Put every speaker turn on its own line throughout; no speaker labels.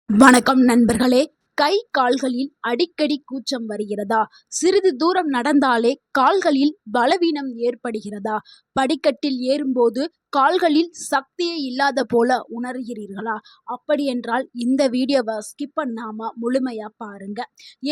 வணக்கம் நண்பர்களே. கை கால்களில் அடிக்கடி கூச்சம் வருகிறதா? சிறிது தூரம் நடந்தாலே கால்களில் பலவீனம் ஏற்படுகிறதா? படிக்கட்டில் ஏறும்போது கால்களில் சக்தியே இல்லாத போல உணர்கிறீர்களா? அப்படி என்றால் இந்த வீடியோவை ஸ்கிப் பண்ணாம முழுமையா பாருங்க.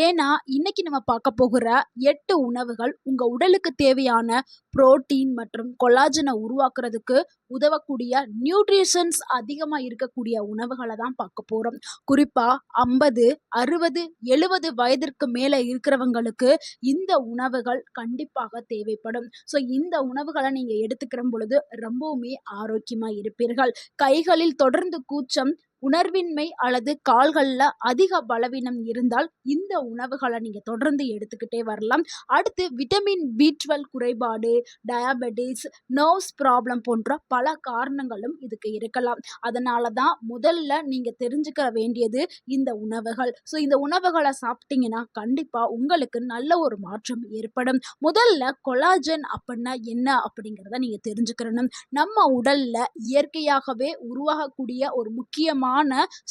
ஏன்னா இன்னைக்கு நம்ம பார்க்க போகிற 8 உணவுகள் உங்க உடலுக்கு தேவையான புரோட்டீன் மற்றும் கொலாஜனை உருவாக்குறதுக்கு உதவக்கூடிய நியூட்ரிஷன்ஸ் அதிகமா இருக்கக்கூடிய உணவுகளை தான் பார்க்க போறோம். குறிப்பா 50, 60, 70 வயதிற்கு மேல இருக்கிறவங்களுக்கு இந்த உணவுகள் கண்டிப்பாக தேவைப்படும். ஸோ இந்த உணவுகளை நீங்க எடுத்துக்கிற பொழுது ரொம்பவுமே ஆரோக்கியமா இருப்பீர்கள். கைகளில் தொடர்ந்து கூச்சம், உணர்வின்மை அல்லது கால்கள்ல அதிக பலவீனம் இருந்தால் இந்த உணவுகளை நீங்க தொடர்ந்து எடுத்துக்கிட்டே வரலாம். அடுத்து விட்டமின் B12 குறைபாடு, டயாபெட்டிஸ், நர்வ்ஸ் ப்ராப்ளம் போன்ற பல காரணங்களும் இதுக்கு இருக்கலாம். அதனால தான் முதல்ல நீங்க தெரிஞ்சுக்க வேண்டியது இந்த உணவுகள். ஸோ இந்த உணவுகளை சாப்பிட்டீங்கன்னா கண்டிப்பா உங்களுக்கு நல்ல ஒரு மாற்றம் ஏற்படும். முதல்ல கொலாஜன் அப்படின்னா என்ன அப்படிங்கிறத நீங்க தெரிஞ்சுக்கிறணும். நம்ம உடல்ல இயற்கையாகவே உருவாகக்கூடிய ஒரு முக்கியமான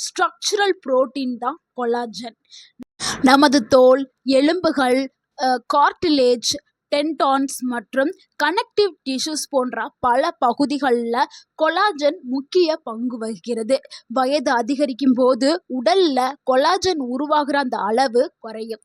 ஸ்ட்ரக்சரல் புரோட்டீன் தான் கொலாஜன். நமது தோல், எலும்புகள், கார்டிலேஜ், டென்டான்ஸ் மற்றும் கனெக்டிவ் டிஷ்யூஸ் போன்ற பல பகுதிகளில் கொலாஜன் முக்கிய பங்கு வகிக்கிறது. வயது அதிகரிக்கும் போது உடல்ல கொலாஜன் உருவாகிற அந்த அளவு குறையும்.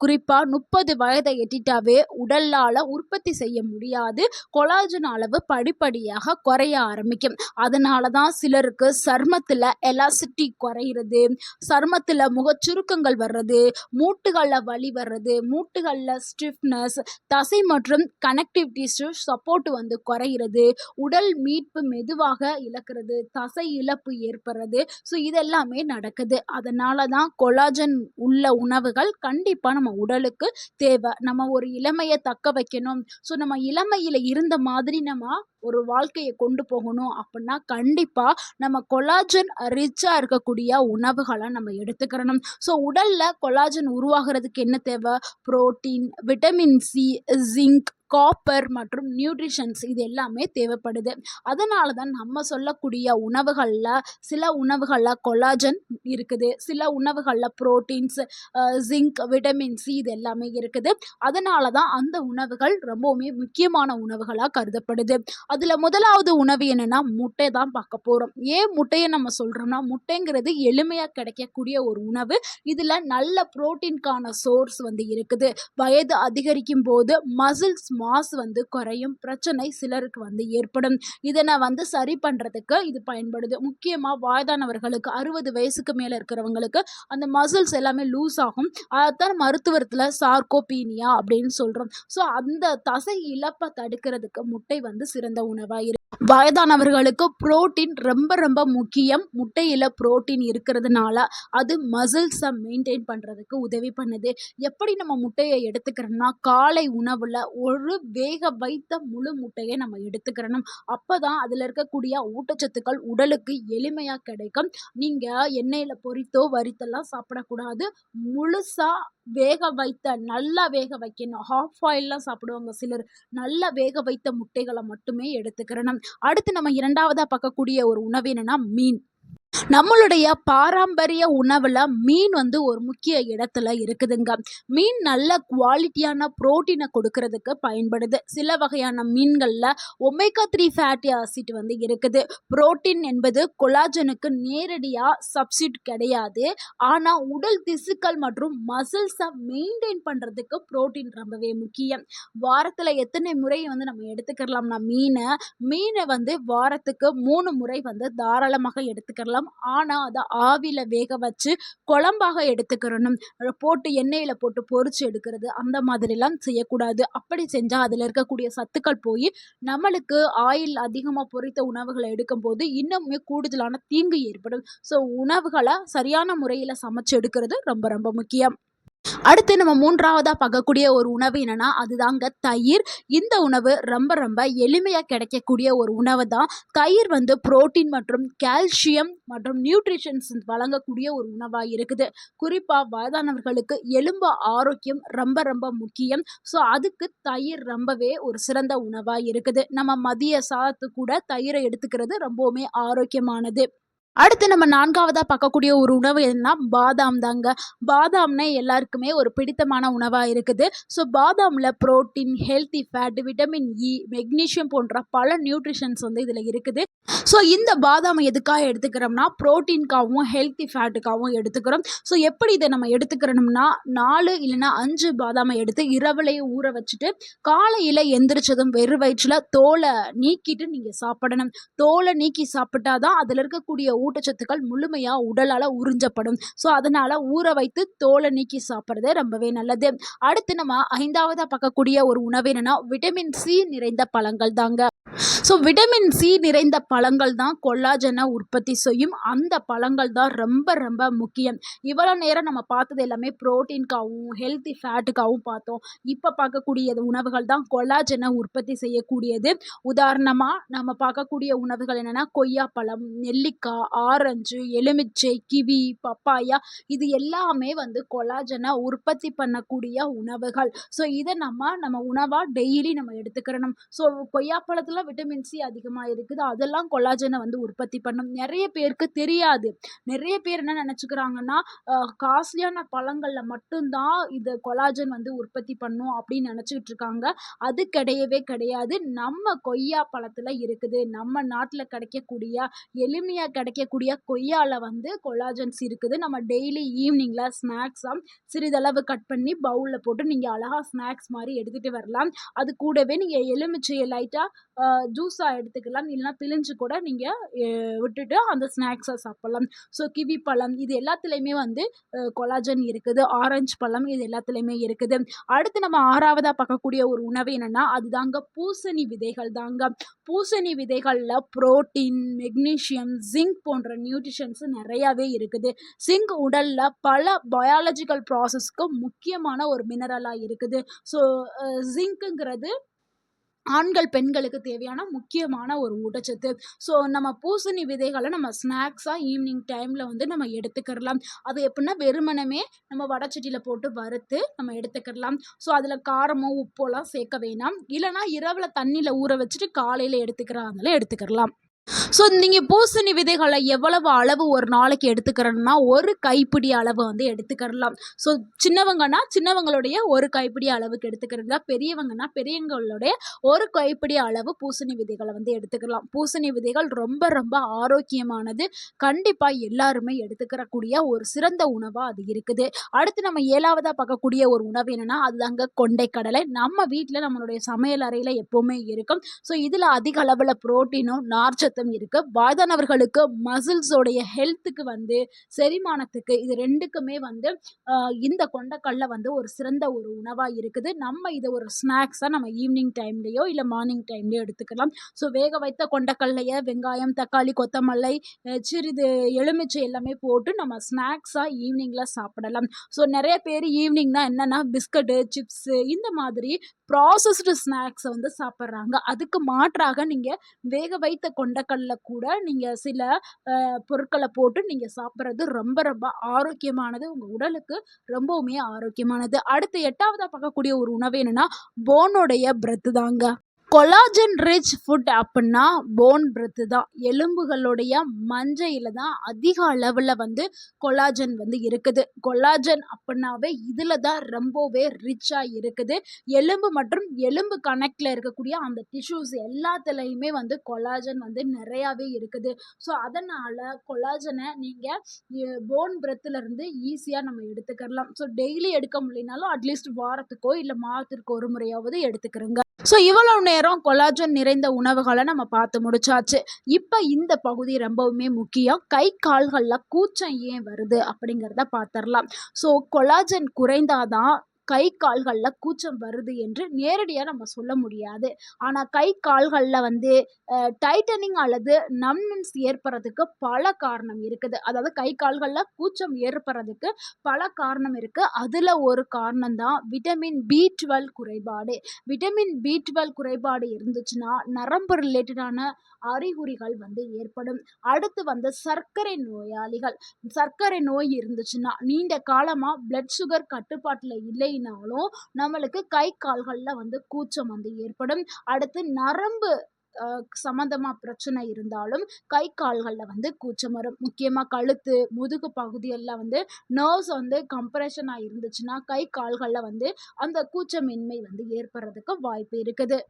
குறிப்பா 30 வயதை எட்டிட்டாவே உடலால உற்பத்தி செய்ய முடியாது. கொலாஜன் அளவு படிப்படியாக குறைய ஆரம்பிக்கும். அதனால தான் சிலருக்கு சருமத்துல எலாசிட்டி குறையிறது, சருமத்துல முகச்சுருக்கங்கள் வர்றது, மூட்டுகளில் வலி வர்றது, மூட்டுகளில் ஸ்டிஃப்னஸ், தசை மற்றும் கனெக்டிவ் டிஷ்யூ சப்போர்ட் குறையிறது, உடல் மீட்பு மெதுவாக இழக்கிறது, தசை இழப்பு ஏற்படுறது. ஸோ இதெல்லாமே நடக்குது. அதனால தான் கொலாஜன் உள்ள உணவுகள் கண்டிப்பாக நம்ம உடலுக்கு தேவை. நம்ம ஒரு இளமையை தக்க வைக்கணும், ஸோ நம்ம இளமையில் இருந்த மாதிரி நம்ம ஒரு வாழ்க்கையை கொண்டு போகணும் அப்படின்னா கண்டிப்பாக நம்ம கொலாஜன் ரிச்சாக இருக்கக்கூடிய உணவுகளை நம்ம எடுத்துக்கிறணும். ஸோ உடலில் கொலாஜன் உருவாகிறதுக்கு என்ன தேவை? Protein, vitamin C, zinc, copper மற்றும் நியூட்ரிஷன்ஸ் இது எல்லாமே தேவைப்படுது. அதனால தான் நம்ம சொல்லக்கூடிய உணவுகளில் சில உணவுகளில் கொலாஜன் இருக்குது, சில உணவுகளில் புரோட்டீன்ஸ், ஜிங்க், விட்டமின் சி இது எல்லாமே இருக்குது. அதனால தான் அந்த உணவுகள் ரொம்பவுமே முக்கியமான உணவுகளாக கருதப்படுது. அதில் முதலாவது உணவு என்னென்னா முட்டை தான் பார்க்க போகிறோம். ஏன் முட்டையை நம்ம சொல்கிறோம்னா முட்டைங்கிறது எளிமையாக கிடைக்கக்கூடிய ஒரு உணவு. இதில் நல்ல புரோட்டீன்கான சோர்ஸ் இருக்குது. வயது அதிகரிக்கும் போது மசில்ஸ் மாஸ் குறையும் பிரச்சனை சிலருக்கு ஏற்படும். இதனை சரி பண்ணுறதுக்கு இது பயன்படுது. முக்கியமாக வயதானவர்களுக்கு 60 வயசுக்கு மேலே இருக்கிறவங்களுக்கு அந்த மசில்ஸ் எல்லாமே லூஸ் ஆகும். அதைத்தான் மருத்துவத்தில் சார்கோபீனியா அப்படின்னு சொல்கிறோம். ஸோ அந்த தசை இழப்பை தடுக்கிறதுக்கு முட்டை சிறந்த உணவாக இருக்கு. வயதானவர்களுக்கு புரோட்டீன் ரொம்ப ரொம்ப முக்கியம். முட்டையில் புரோட்டீன் இருக்கிறதுனால அது மசில்ஸை மெயின்டைன் பண்ணுறதுக்கு உதவி பண்ணுது. எப்படி நம்ம முட்டையை எடுத்துக்கிறோம்னா காலை உணவில் ஒரு வேக வைத்த முழு முட்டையை நம்ம எடுத்துக்கிறணும். அப்போ தான் அதில் இருக்கக்கூடிய ஊட்டச்சத்துக்கள் உடலுக்கு எளிமையாக கிடைக்கும். நீங்கள் எண்ணெயில் பொரித்தோ வறுத்தெல்லாம் சாப்பிடக்கூடாது. முழுசாக வேக வைத்த, நல்லா வேக வைக்கணும். ஹாஃப் ஆயில்லாம் சாப்பிடுவாங்க சிலர். நல்லா வேக வைத்த முட்டைகளை மட்டுமே எடுத்துக்கிறணும். அடுத்து நம்ம இரண்டாவதாக பார்க்கக்கூடிய ஒரு உணவு என்னன்னா மீன். நம்மளுடைய பாரம்பரிய உணவில் மீன் ஒரு முக்கிய இடத்துல இருக்குதுங்க. மீன் நல்ல குவாலிட்டியான புரோட்டீனை கொடுக்கறதுக்கு பயன்படுது. சில வகையான மீன்களில் ஒமேகா 3 ஃபேட்டி ஆசிட் இருக்குது. புரோட்டீன் என்பது கொலாஜனுக்கு நேரடியாக சப்ஸ்டிட் கிடையாது. ஆனால் உடல் திசுக்கள் மற்றும் மசில்ஸை மெயின்டைன் பண்ணுறதுக்கு புரோட்டீன் ரொம்பவே முக்கியம். வாரத்தில் எத்தனை முறை நம்ம எடுத்துக்கலாம்னா மீனை வாரத்துக்கு 3 முறை தாராளமாக எடுத்துக்கலாம். ஆனால் அதை ஆவியில் வேக வச்சு குழம்பாக எடுத்துக்கிறணும். போட்டு எண்ணெயில் போட்டு பொரிச்சு எடுக்கிறது அந்த மாதிரிலாம் செய்யக்கூடாது. அப்படி செஞ்சால் அதில் இருக்கக்கூடிய சத்துக்கள் போய் நம்மளுக்கு ஆயில் அதிகமாக பொரித்த உணவுகளை எடுக்கும்போது இன்னுமே கூடுதலான தீங்கு ஏற்படும். ஸோ உணவுகளை சரியான முறையில் சமைச்சு எடுக்கிறது ரொம்ப ரொம்ப முக்கியம். அடுத்து நம்ம மூன்றாவதாக பார்க்கக்கூடிய ஒரு உணவு என்னன்னா அதுதாங்க தயிர். இந்த உணவு ரொம்ப ரொம்ப எளிமையாக கிடைக்கக்கூடிய ஒரு உணவு தான். தயிர் புரோட்டீன் மற்றும் கால்சியம் மற்றும் நியூட்ரிஷன்ஸ் வழங்கக்கூடிய ஒரு உணவாக இருக்குது. குறிப்பாக வயதானவர்களுக்கு எலும்பு ஆரோக்கியம் ரொம்ப ரொம்ப முக்கியம். ஸோ அதுக்கு தயிர் ரொம்பவே ஒரு சிறந்த உணவாக இருக்குது. நம்ம மதிய சாதத்து கூட தயிரை எடுத்துக்கிறது ரொம்பவுமே ஆரோக்கியமானது. அடுத்து நம்ம 4வதா பார்க்கக்கூடிய ஒரு உணவு என்னன்னா, பாதாம் தாங்க. பாதாம்னா எல்லாருக்குமே ஒரு பிடித்தமான உணவா இருக்குது. ஸோ பாதாம்ல protein, healthy fat, vitamin E, magnesium போன்ற பல நியூட்ரிஷன்ஸ் வந்து இதில இருக்குது. ஸோ இந்த பாதாம எதுக்காக எடுத்துக்கிறோம்னா, புரோட்டீன்க்காகவும், ஹெல்த்தி ஃபேட்டுக்காகவும் எடுத்துக்கிறோம். ஸோ எப்படி இத நம்ம எடுத்துக்கிறணும்னா, 4 இல்லன்னா 5 பாதாம எடுத்து இரவிலேயே ஊற வச்சுட்டு, காலையில எந்திரிச்சதும் வெறும் வயிற்றுல தோல நீக்கிட்டு நீங்க சாப்பிடணும். தோல நீக்கி சாப்பிட்டா தான் அதில இருக்கக்கூடிய ஊட்டச்சத்துக்கள் முழுமையா உடலால உறிஞ்சப்படும். ஸோ அதனால ஊற வைத்து தோல நீக்கி சாப்பிடுறது ரொம்பவே நல்லது. அடுத்து நம்ம 5வதா பார்க்கக்கூடிய ஒரு உணவு என்னன்னா, விட்டமின் சி நிறைந்த பழங்கள் தாங்க. ஸோ விட்டமின் சி நிறைந்த பழங்கள் தான் கொல்லாஜனை உற்பத்தி செய்யும். அந்த பழங்கள் தான் ரொம்ப ரொம்ப முக்கியம். இவ்வளோ நேரம் நம்ம பார்த்தது எல்லாமே புரோட்டீன்காகவும், ஹெல்த்தி ஃபேட்டுக்காகவும் பார்த்தோம். இப்போ பார்க்கக்கூடிய உணவுகள் தான் கொல்லாஜனை உற்பத்தி செய்யக்கூடியது. உதாரணமா நம்ம பார்க்கக்கூடிய உணவுகள் என்னன்னா, கொய்யாப்பழம், நெல்லிக்காய், ஆரஞ்சு, எலுமிச்சை, கிவி, பப்பாயா இது எல்லாமே வந்து கொலாஜனை உற்பத்தி பண்ணக்கூடிய உணவுகள். ஸோ இதை நம்ம உணவா டெய்லி நம்ம எடுத்துக்கிறணும். ஸோ கொய்யாப்பழத்துல விட்டமின் சி அதிகமா இருக்குது. அதெல்லாம் கொலாஜனை வந்து உற்பத்தி பண்ணும். நெறைய பேருக்கு தெரியாது. நெறைய பேர் என்ன நெனச்சுக்கிறாங்கன்னா, காஸ்ட்லியான பழங்கள்ல மட்டும் தான் இது கொலாஜன் வந்து உற்பத்தி பண்ணும் அப்படின்னு நெனச்சுக்கிட்டு இருக்காங்க. அது கிடையவே கிடையாது. நம்ம கொய்யா பழத்துல இருக்குது. நம்ம நாட்டுல கிடைக்கக்கூடிய, எளிமையா கிடைக்கக்கூடிய கொய்யால வந்து கொலாஜன்ஸ் இருக்குது. நம்ம டெய்லி ஈவினிங்ல ஸ்நாக்ஸா சிறிதளவு கட் பண்ணி பவுல்ல போட்டு நீங்க அழகா ஸ்நாக்ஸ் மாரி எடுத்துட்டு வரலாம். அது கூடவே நீங்க எலுமிச்சைய லைட்டா ஜூஸா எடுத்துக்கலாம். இல்லைனா பிழிஞ்சு கூட நீங்க எ விட்டுட்டு அந்த ஸ்நாக்ஸா சாப்பிடலாம். ஸோ கிவி பழம் இது எல்லாத்துலயுமே வந்து கொலாஜன் இருக்குது. ஆரஞ்சு பழம் இது எல்லாத்துலயுமே இருக்குது. அடுத்து நம்ம 6வதா பார்க்கக்கூடிய ஒரு உணவு என்னன்னா, அதுதாங்க பூசணி விதைகள் தாங்க. பூசணி விதைகள்ல புரோட்டீன், மெக்னீசியம், ஜிங்க் போன்ற நியூட்ரிஷன்ஸ் நெறையாவே இருக்குது. ஜிங்க் உடல்ல பல பயாலஜிக்கல் ப்ராசஸ்க்கு முக்கியமான ஒரு மினரலா இருக்குது. ஸோ ஜிங்க்குங்கிறது ஆண்கள், பெண்களுக்கு தேவையான முக்கியமான ஒரு ஊட்டச்சத்து. ஸோ நம்ம பூசணி விதைகள நம்ம ஸ்நாக்ஸா ஈவினிங் டைம்ல வந்து நம்ம எடுத்துக்கிறலாம். அது எப்புட்னா வெறுமனமே நம்ம வடச்சட்டியில போட்டு வறுத்து நம்ம எடுத்துக்கிறலாம். ஸோ அதில காரமோ, உப்போலாம் சேர்க்க வேணாம். இல்லன்னா இரவுல தண்ணீல ஊற வச்சுட்டு காலையில எடுத்துக்கிறதா இருந்தாலும் எடுத்துக்கிறலாம். ஸோ நீங்க பூசணி விதைகள எவ்வளவு அளவு ஒரு நாளைக்கு எடுத்துக்கிறணும்னா, 1 கைப்பிடி அளவு வந்து எடுத்துக்கிறலாம். ஸோ சின்னவங்கன்னா, சின்னவங்களுடைய 1 கைப்பிடி அளவுக்கு எடுத்துக்கிறங்க. பெரியவங்கன்னா, பெரியவங்களுடைய 1 கைப்பிடி அளவு பூசணி விதைகள வந்து எடுத்துக்கலாம். பூசணி விதைகள் ரொம்ப ரொம்ப ஆரோக்கியமானது. கண்டிப்பா எல்லாருமே எடுத்துக்கிறக்கூடிய ஒரு சிறந்த உணவா அது இருக்குது. அடுத்து நம்ம 7வதா பார்க்கக்கூடிய ஒரு உணவு என்னன்னா, அதுதாங்க கொண்டைக்கடலை. நம்ம வீட்ல நம்மளுடைய சமையல் அறையில எப்பவுமே இருக்கும். ஸோ இதில அதிக அளவுல புரோட்டீனும், நார்ச்சத்தும் இருக்கு. வயதானவர்களுக்கு மசில்ஸோடைய ஹெல்த்துக்கு வந்து செரிமானத்துக்கு இது 2க்குமே வந்து இந்த கொண்டைக்கடல வந்து ஒரு சிறந்த ஒரு உணவா இருக்குது. நம்ம இத ஒரு ஸ்நாக்ஸா நம்ம ஈவினிங் டைம்லயோ, இல்ல மார்னிங் டைம்லயோ எடுத்துக்கலாம். ஸோ வேக வைத்த கொண்டைக்கடலைய வெங்காயம், தக்காளி, கொத்தமல்லி, சிறிது எலுமிச்சை எல்லாமே போட்டு நம்ம ஸ்நாக்ஸா ஈவினிங்ல சாப்பிடலாம். ஸோ நெறைய பேர் ஈவினிங்னா என்னன்னா பிஸ்கட்டு, சிப்ஸு இந்த மாதிரி ப்ராசஸ்டு ஸ்நாக்ஸ வந்து சாப்பிடுறாங்க. அதுக்கு மாற்றாக நீங்க வேக வைத்த கொண்டைக்கடல கூட நீங்க சில பொருட்கள போட்டு நீங்க சாப்பிடுறது ரொம்ப ரொம்ப ஆரோக்கியமானது. உங்க உடலுக்கு ரொம்பவுமே ஆரோக்கியமானது. அடுத்து 8வதா பார்க்கக்கூடிய ஒரு உணவு என்னன்னா, போனுடைய பிரெத் தாங்க. கொலாஜன் ரிச் ஃபுட் அப்புட்னா போன் பிரெத் தான். எலும்புகளுடைய மஞ்சையில தான் அதிக அளவுல வந்து கொலாஜன் வந்து இருக்குது. கொலாஜன் அப்புட்னாவே இதில தான் ரொம்பவே ரிச்சா இருக்குது. எலும்பு மற்றும் எலும்பு கனெக்ட்ல இருக்கக்கூடிய அந்த டிஷ்யூஸ் எல்லாத்துலயுமே வந்து கொலாஜன் வந்து நெறையாவே இருக்குது. ஸோ அதனால கொலாஜன நீங்க போன் பிரெத்லருந்து ஈஸியா நம்ம எடுத்துக்கிறலாம். ஸோ டெய்லி எடுக்க முடியலனாலும் அட்லீஸ்ட் வாரத்துக்கோ, இல்ல மாதத்திற்கு ஒரு முறையாவது எடுத்துக்கிறங்க. ஸோ இவ்வளவு நேரம் கொலாஜன் நிறைந்த உணவுகள நம்ம பார்த்து முடிச்சாச்சு. இப்ப இந்த பகுதி ரொம்பவுமே முக்கியம். கை, கால்கள்ல கூச்சம் ஏன் வருது அப்படிங்கிறத பார்த்துரலாம். ஸோ கொலாஜன் குறைந்தா தான் கை, கால்கள்ல கூச்சம் வருது என்று நேரடியா நம்ம சொல்ல முடியாது. ஆனா கை, கால்கள்ல வந்து டைட்டனிங் அல்லது நம்னஸ் ஏற்படுறதுக்கு பல காரணம் இருக்குது. அதாவது கை, கால்கள்ல கூச்சம் ஏற்படுறதுக்கு பல காரணம் இருக்கு. அதுல ஒரு காரணம் தான் விட்டமின் பி12 குறைபாடு. விட்டமின் பி12 குறைபாடு இருந்துச்சுன்னா, நரம்பு ரிலேட்டடான அறிகுறிகள் வந்து ஏற்படும். அடுத்து வந்து சர்க்கரை நோயாளிகள். சர்க்கரை நோய் இருந்துச்சுன்னா, நீண்ட காலமா பிளட் சுகர் கட்டுப்பாட்டுல இல்லைனாலும், நம்மளுக்கு கை, கால்கள்ல வந்து கூச்சம் வந்து ஏற்படும். அடுத்து நரம்பு சம்மந்தமாக பிரச்சனை இருந்தாலும் கை கால்களில் வந்து கூச்சம் வரும். முக்கியமாக கழுத்து, முதுகு பகுதிகளில் வந்து நர்வ்ஸ் வந்து கம்ப்ரெஷனாக இருந்துச்சுன்னா கை கால்களில் வந்து அந்த கூச்சமின்மை வந்து ஏற்படுறதுக்கு வாய்ப்பு இருக்குது.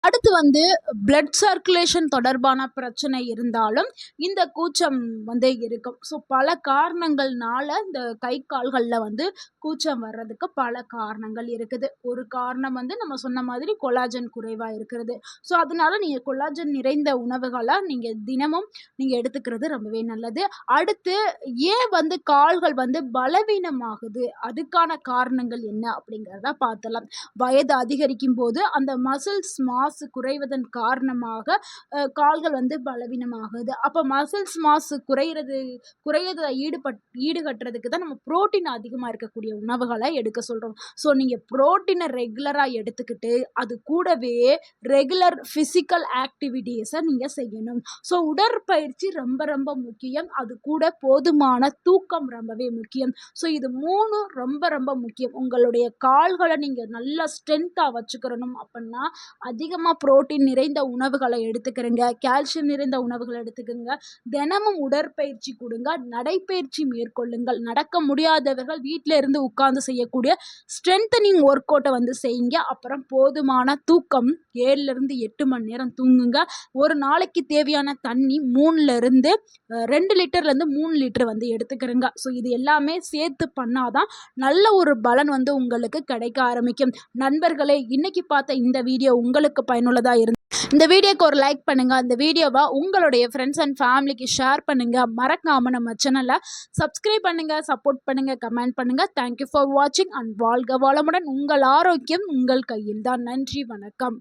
அடுத்து வந்து பிளட் சர்க்குலேஷன் தொடர்பான பிரச்சனை இருந்தாலும் இந்த கூச்சம் வந்து இருக்கும். ஸோ பல காரணங்கள்னால இந்த கை கால்களில் வந்து கூச்சம் வர்றதுக்கு பல காரணங்கள் இருக்குது. ஒரு காரணம் வந்து நம்ம சொன்ன மாதிரி கொலாஜன் குறைவாக இருக்கிறது. ஸோ அதனால நீங்கள் கொலாஜன் நிறைந்த உணவுகளை நீங்கள் தினமும் நீங்கள் எடுத்துக்கிறது ரொம்பவே நல்லது. அடுத்து ஏன் வந்து கால்கள் வந்து பலவீனமாகுது, அதுக்கான காரணங்கள் என்ன அப்படிங்கிறத பார்த்தலாம். வயது அதிகரிக்கும் போது அந்த மசில்ஸ் மாஸ் குறைவதன் காரணமாக கால்கள் வந்து பலவீனமாகுது. அப்போ மசில்ஸ் மாஸ் குறையறதை ஈடுகட்டுறதுக்கு தான் நம்ம புரோட்டீன் அதிகமாக இருக்கக்கூடிய உணவுகளை எடுக்க சொல்கிறோம். ஸோ நீங்கள் புரோட்டீனை ரெகுலராக எடுத்துக்கிட்டு அது கூடவே ரெகுலர் ஃபிசிக்கல் ஆக்டிவிட்டீஸை நீங்கள் செய்யணும். ஸோ உடற்பயிற்சி ரொம்ப ரொம்ப முக்கியம். அது கூட போதுமான தூக்கம் ரொம்பவே முக்கியம். ஸோ இது 3 ரொம்ப ரொம்ப முக்கியம். உங்களுடைய கால்களை நீங்கள் நல்லா ஸ்ட்ரென்த்தாக வச்சுக்கிறணும் அப்படின்னா அதிகமாக புரோட்டீன் நிறைந்த உணவுகளை எடுத்துக்கிறங்க, கால்சியம் நிறைந்த உணவுகளை எடுத்துக்கோங்க. தினமும் உடற்பயிற்சி கொடுங்க, நடைப்பயிற்சி மேற்கொள்ளுங்கள். நடக்க முடியாதவர்கள் வீட்டில் இருந்து உட்கார்ந்து செய்யக்கூடிய ஸ்ட்ரென்தனிங் ஒர்க் அவுட்டை வந்து செய்யுங்க. அப்புறம் போதுமான தூக்கம் 7லிருந்து 8 மணி நேரம் தூங்குங்க. ஒரு நாளைக்கு தேவையான தண்ணி 2 லிட்டர்லேருந்து 3 லிட்டர் வந்து எடுத்துக்கிறங்க. ஸோ இது எல்லாமே சேர்த்து பண்ணாதான் நல்ல ஒரு பலன் வந்து உங்களுக்கு கிடைக்க ஆரம்பிக்கும். நண்பர்களே, இன்னைக்கு பார்த்த இந்த வீடியோ உங்களுக்கு பயனுள்ளதாக இருந்து இந்த வீடியோக்கு ஒரு லைக் பண்ணுங்க. அந்த வீடியோவை உங்களுடைய ஃப்ரெண்ட்ஸ் அண்ட் ஃபேமிலிக்கு ஷேர் பண்ணுங்க. மறக்காம நம்ம சேனலை சப்ஸ்கிரைப் பண்ணுங்க, சப்போர்ட் பண்ணுங்க, கமெண்ட் பண்ணுங்க. தேங்க்யூ ஃபார் வாட்சிங் அண்ட் வாழ்க வளமுடன். உங்கள் ஆரோக்கியம் உங்கள் கையில் தான். நன்றி, வணக்கம்.